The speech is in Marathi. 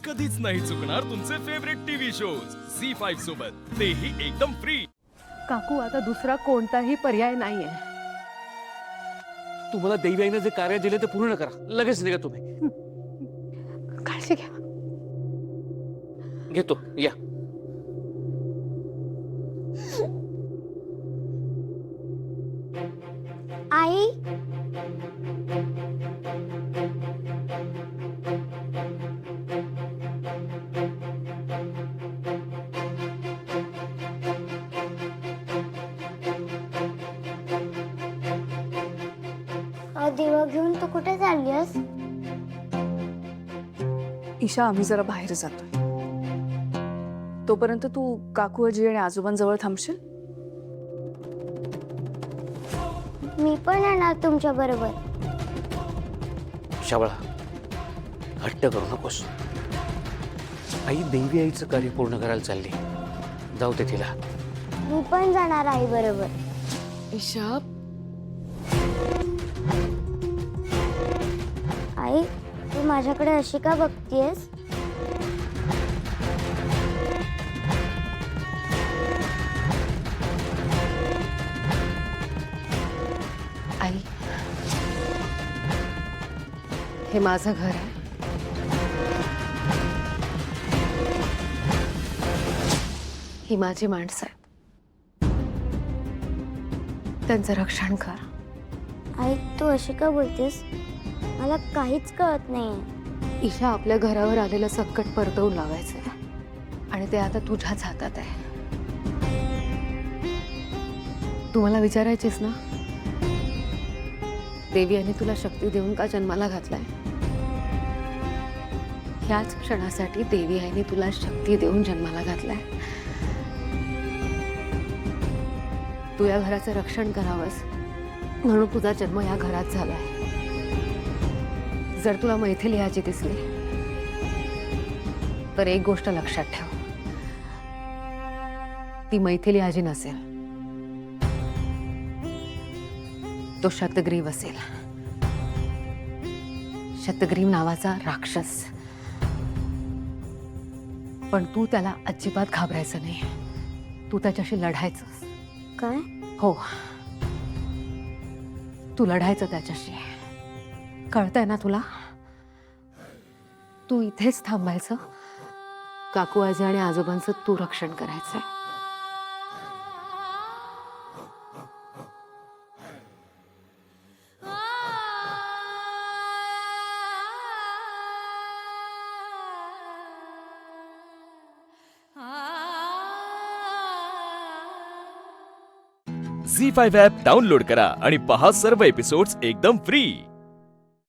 कधीच नाही चुकणार तुमचे फेवरेट टीव्ही शोज झी5 सोबत, तेही एकदम फ्री। काकू, आता दुसरा कोणताही पर्याय नाहीये। तुम्हाला देवी आईने जे कार्य दिले ते पूर्ण करा, लगेच निघा तुम्ही। काळजी घ्या। घेतो या। आई, दिवा घेऊन तू कुठे चाललीस? ईशा, आम्ही जरा बाहेर जातोय। तोपर्यंत तू काकू, आजी आणि आजोबांजवळ थांबशील? मी पण येणार तुमच्या बरोबर। शावळा, हट्ट करू नकोस। आई देवी आईचं कार्य पूर्ण करायला चालली, जाऊ दे तिला। मी पण जाणार आई बरोबर। ईशा, आई, तू माझ्याकडे अशी का बघतीयस? आई, हे माझं घर आहे। ही माझी माणसं आहेत, त्यांचं रक्षण कर। आई, तू अशी का बोलतेस? मला काहीच कळत नाहीये। ईशा, आपल्या घरावर आलेलं संकट परतवून लावायचंय आणि ते आता तुझ्याच हातात आहे। तू मला विचारायचीस ना, देवी यांनी तुला शक्ती देऊन का जन्माला घातलाय? ह्याच क्षणासाठी देवी आईने तुला शक्ती देऊन जन्माला घातलाय। तू या घराचं रक्षण करावंस म्हणून तुझा जन्म या घरात झालाय। जर तुला मैथिली आजी दिसली तर एक गोष्ट लक्षात ठेव, ती मैथिली आजी नसेल, तो शतग्रीव असेल। शतग्रीव नावाचा राक्षस। पण तू त्याला अजिबात घाबरायचं नाही, तू त्याच्याशी लढायचंस। काय? हो, तू लढायचं त्याच्याशी, कळतंय ना तुला? तू इथेच थांबायचं, काकू, आजी आणि आजोबांचं तू रक्षण करायचंय। झी5 ॲप डाउनलोड करा आणि पहा सर्व एपिसोड्स एकदम फ्री।